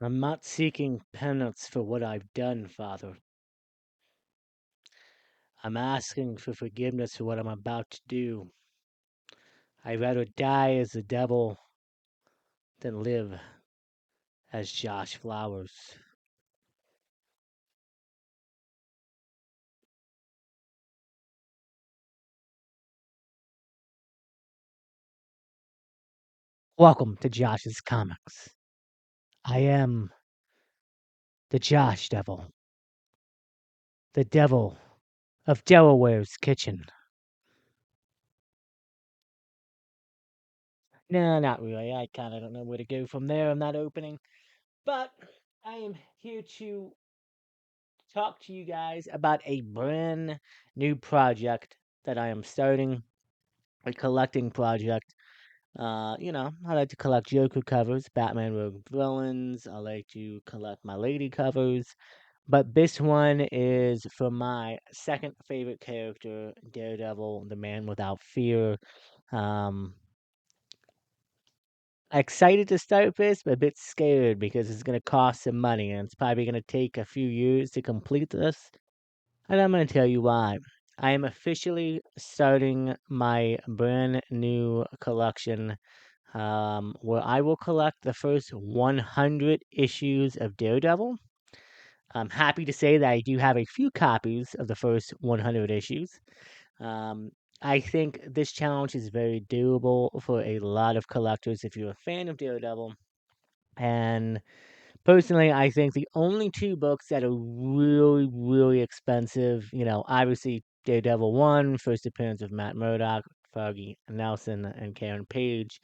I'm not seeking penance for what I've done, Father. I'm asking for forgiveness for what I'm about to do. I'd rather die as the devil than live as Josh Flowers. Welcome to Josh's Comics. I am the Josh Devil, the devil of Delaware's Kitchen. No, not really. I kind of don't know where to go from there. I'm not opening. But I am here to talk to you guys about a brand new project that I am starting, a collecting project. I like to collect Joker covers, Batman Rogue Villains. I like to collect my lady covers. But this one is for my second favorite character, Daredevil, the man without fear. Um, Excited to start this, but a bit scared because it's going to cost some money and it's probably going to take a few years to complete this. And I'm going to tell you why. I am officially starting my brand new collection where I will collect the first 100 issues of Daredevil. I'm happy to say that I do have a few copies of the first 100 issues. Um, I think this challenge is very doable for a lot of collectors if you're a fan of Daredevil. And personally, I think the only two books that are really, really expensive, obviously Daredevil 1, first appearance of Matt Murdock, Foggy Nelson, and Karen Page.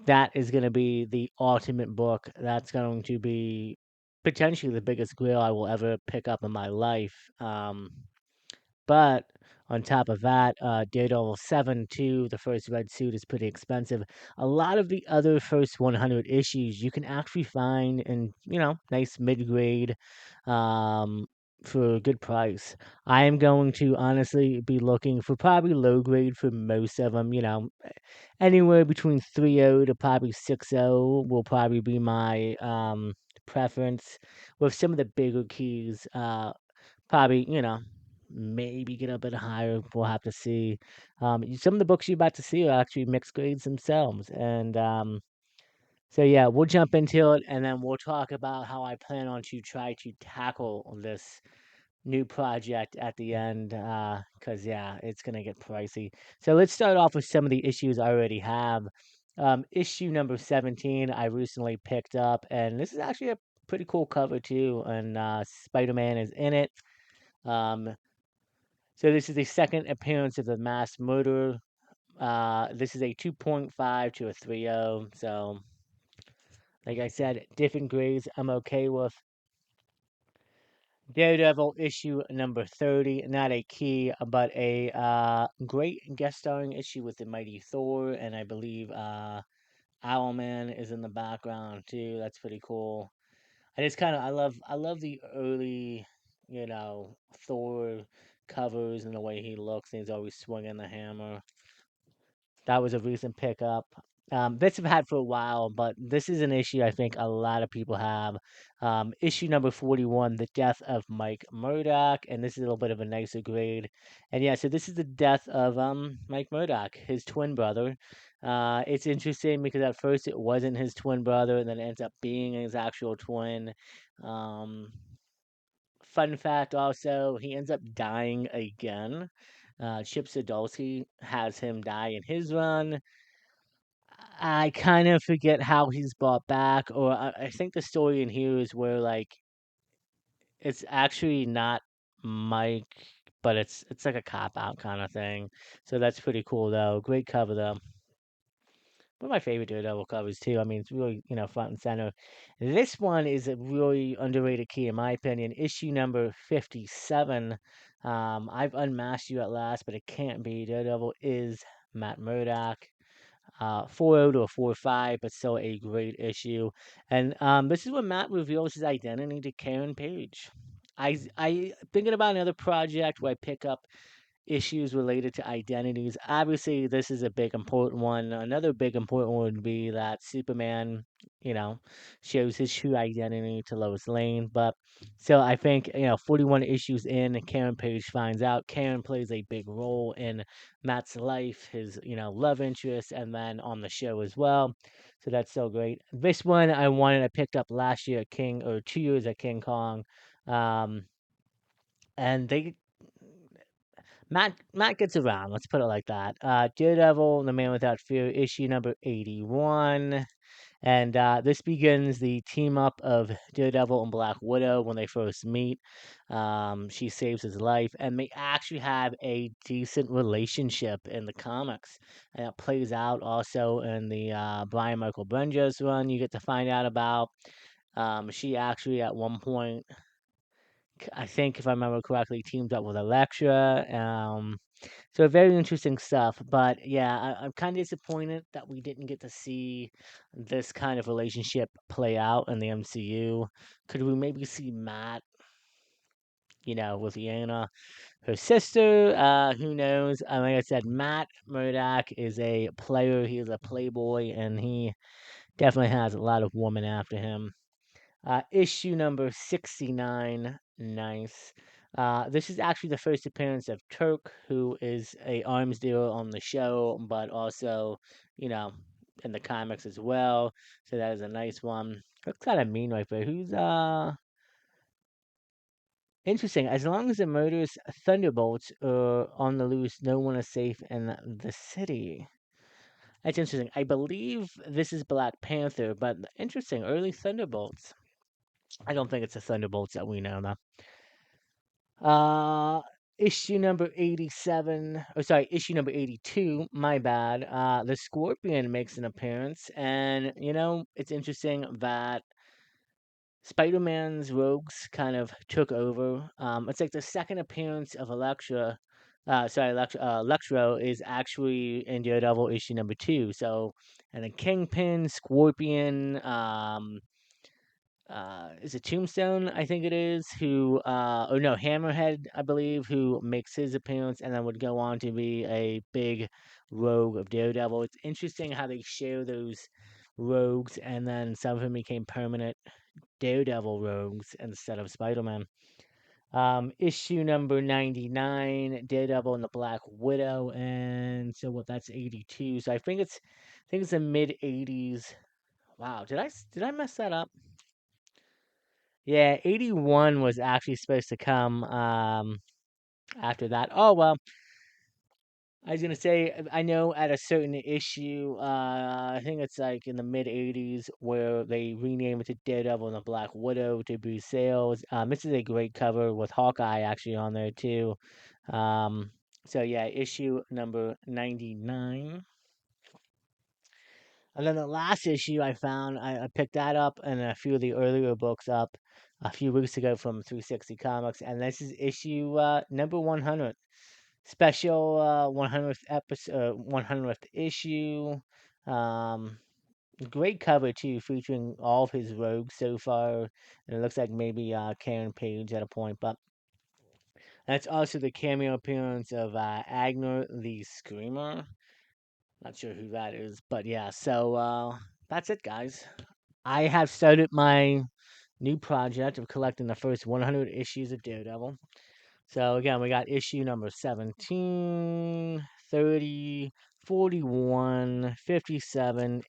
That is going to be the ultimate book. That's going to be potentially the biggest grail I will ever pick up in my life. But on top of that, Daredevil 7 too, the first red suit is pretty expensive. A lot of the other first 100 issues you can actually find in, nice mid-grade for a good price. I am going to honestly be looking for probably low grade for most of them, anywhere between 3.0 to probably 6.0 will probably be my preference with some of the bigger keys probably, maybe get a bit higher. We'll have to see. Some of the books you're about to see are actually mixed grades themselves. And so, yeah, we'll jump into it and then we'll talk about how I plan on to try to tackle this new project at the end. Because, yeah, it's going to get pricey. So, let's start off with some of the issues I already have. Issue number 17, I recently picked up, and this is actually a pretty cool cover, too. And Spider Man is in it. Um, so this is the second appearance of the mass murderer. This is a 2.5 to a 3.0. So, like I said, different grades I'm okay with. Daredevil issue number 30, not a key, but a great guest starring issue with the Mighty Thor, and I believe Owlman is in the background too. That's pretty cool. I just kind of I love the early, Thor covers and the way he looks. And he's always swinging the hammer. That was a recent pickup. This I've had for a while, but this is an issue I think a lot of people have. Issue number 41, The Death of Mike Murdock, and this is a little bit of a nicer grade. And yeah, so this is the death of Mike Murdock, his twin brother. It's interesting because at first it wasn't his twin brother, and then it ends up being his actual twin. Um, Fun fact also, he ends up dying again. Chip Zdarsky has him die in his run. I kind of forget how he's brought back, or I think the story in here is where like it's actually not Mike, but it's like a cop out kind of thing. So that's pretty cool though. Great cover though. One of my favorite Daredevil covers too. I mean, it's really front and center. This one is a really underrated key in my opinion. Issue number 57. I've unmasked you at last, but it can't be. Daredevil is Matt Murdock. 4.0 to a 4.5, but still a great issue. And this is when Matt reveals his identity to Karen Page. I thinking about another project where I pick up issues related to identities. Obviously, this is a big important one. Another big important one would be that Superman, you know, shows his true identity to Lois Lane. But so I think, 41 issues in, Karen Page finds out. Karen plays a big role in Matt's life, his, love interest, and then on the show as well. So that's so great. This one I picked up last year at King, or 2 years at King Kong. Um, and they Matt gets around. Let's put it like that. Daredevil, The Man Without Fear, issue number 81. And this begins the team up of Daredevil and Black Widow when they first meet. She saves his life, and they actually have a decent relationship in the comics. And it plays out also in the Brian Michael Bendis run. You get to find out about. She actually, at one point, I think, if I remember correctly, teamed up with Elektra. So very interesting stuff. But yeah, I'm kind of disappointed that we didn't get to see this kind of relationship play out in the MCU. Could we maybe see Matt, with Yana, her sister? Who knows? Like I said, Matt Murdock is a player. He is a playboy, and he definitely has a lot of women after him. Issue number 69. Nice. This is actually the first appearance of Turk, who is a arms dealer on the show, but also, you know, in the comics as well. So that is a nice one. Looks kind of mean right there. Who's interesting. As long as the murderous thunderbolts are on the loose, no one is safe in the city. That's interesting. I believe this is Black Panther, but interesting. Early thunderbolts. I don't think it's the thunderbolts that we know though. Uh, issue number 87, or sorry, issue number 82, my bad. The Scorpion makes an appearance, and it's interesting that Spider-Man's rogues kind of took over. It's like the second appearance of Elektra. Electro is actually in Daredevil issue number 2. So, and then Kingpin, Scorpion, is it Tombstone? I think it is. Who, or no, Hammerhead, I believe, who makes his appearance and then would go on to be a big rogue of Daredevil. It's interesting how they share those rogues, and then some of them became permanent Daredevil rogues instead of Spider-Man. Issue number 99, Daredevil and the Black Widow, and so what? That's 82. So I think it's the mid 80s. Wow, did I mess that up? Yeah, 81 was actually supposed to come after that. Oh well, I was gonna say I know at a certain issue, I think it's like in the mid 80s where they renamed it to Daredevil and the Black Widow to boost sales. This is a great cover with Hawkeye actually on there too. Um, so yeah, issue number 99. And then the last issue I found, I picked that up and a few of the earlier books up a few weeks ago from 360 Comics, and this is issue number 100, special 100th episode, 100th issue. Um, Great cover too, featuring all of his rogues so far, and it looks like maybe Karen Page at a point, but that's also the cameo appearance of Agner the Screamer. Not sure who that is, but yeah. So that's it, guys. I have started my new project of collecting the first 100 issues of Daredevil. So again, we got issue number 17, 30, 41, 57,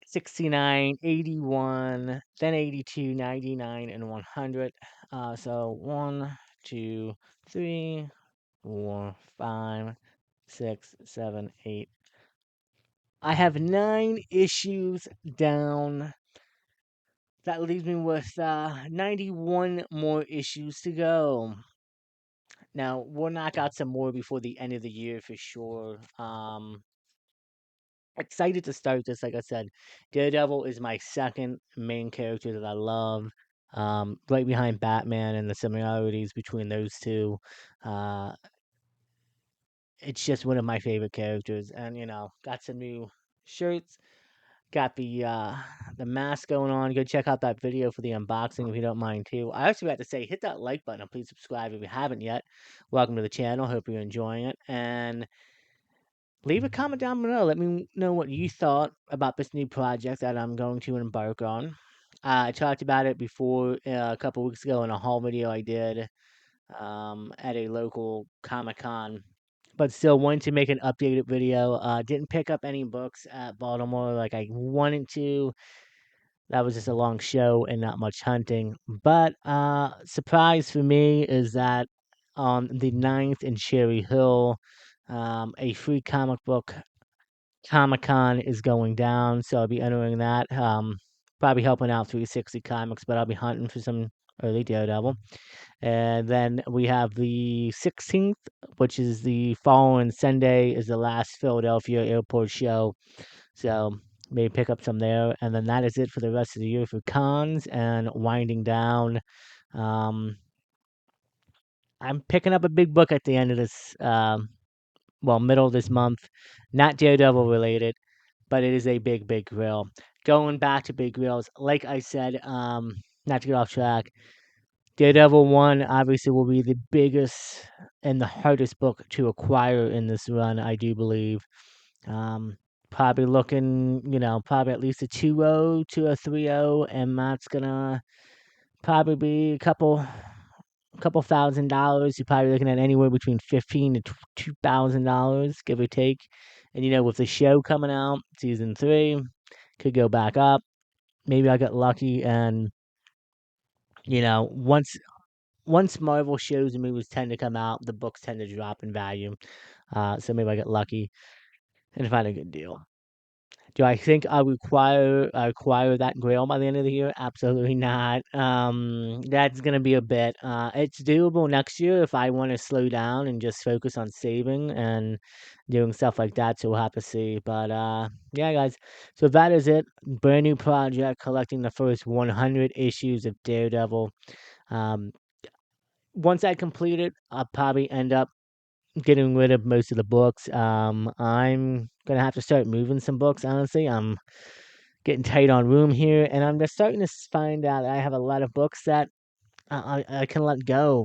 69, 81, then 82, 99, and 100. So 1, 2, 3, 4, 5, 6, 7, 8. I have 9 issues down. That leaves me with 91 more issues to go. Now, we'll knock out some more before the end of the year for sure. Excited to start this. Like I said, Daredevil is my second main character that I love. Right behind Batman, and the similarities between those two. Uh, it's just one of my favorite characters. And, got some new shirts. Got the mask going on. Go check out that video for the unboxing if you don't mind too. I also got to say, hit that like button and please subscribe if you haven't yet. Welcome to the channel. Hope you're enjoying it. And leave a comment down below. Let me know what you thought about this new project that I'm going to embark on. I talked about it before a couple weeks ago in a haul video I did at a local Comic-Con, but still wanted to make an updated video. Didn't pick up any books at Baltimore like I wanted to. That was just a long show and not much hunting. But surprise for me is that on the 9th in Cherry Hill, a free comic book Comic-Con is going down, so I'll be entering that. Probably helping out 360 Comics, but I'll be hunting for some early Daredevil. And then we have the 16th, which is the following Sunday, is the last Philadelphia airport show. So maybe pick up some there. And then that is it for the rest of the year for cons and winding down. Um, I'm picking up a big book at the end of this, middle of this month. Not Daredevil related, but it is a big, big grill. Going back to big grills, like I said, not to get off track, Daredevil 1 obviously will be the biggest and the hardest book to acquire in this run, I do believe. Probably looking, probably at least a 2.0 to a 3.0, and Matt's gonna probably be a couple $1,000. You're probably looking at anywhere between $15 to $2,000, give or take. And with the show coming out, season 3, could go back up. Maybe I got lucky and once Marvel shows and movies tend to come out, the books tend to drop in value. So maybe I get lucky and find a good deal. Do I think I acquire that grail by the end of the year? Absolutely not. That's gonna be a bit. It's doable next year if I want to slow down and just focus on saving and doing stuff like that. So we'll have to see. But yeah, guys. So that is it. Brand new project, collecting the first 100 issues of Daredevil. Um, Once I complete it, I'll probably end up getting rid of most of the books. I'm gonna have to start moving some books. Honestly, I'm getting tight on room here, and I'm just starting to find out that I have a lot of books that I can let go.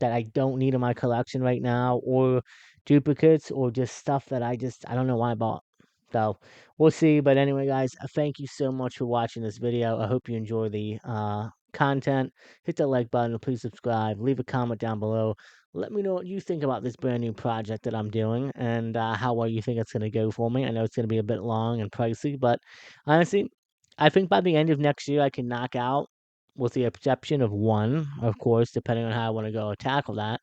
That I don't need in my collection right now, or duplicates, or just stuff that I don't know why I bought. So we'll see. But anyway, guys, thank you so much for watching this video. I hope you enjoy the content. Hit the like button, please subscribe, leave a comment down below. Let me know what you think about this brand new project that I'm doing and how well you think it's going to go for me. I know it's going to be a bit long and pricey, but honestly, I think by the end of next year I can knock out, with the exception of one, of course, depending on how I want to go tackle that.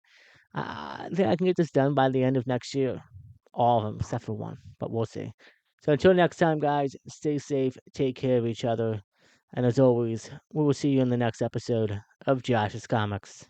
I think I can get this done by the end of next year. All of them, except for one, but we'll see. So until next time, guys, stay safe, take care of each other, and as always, we will see you in the next episode of Josh's Comics.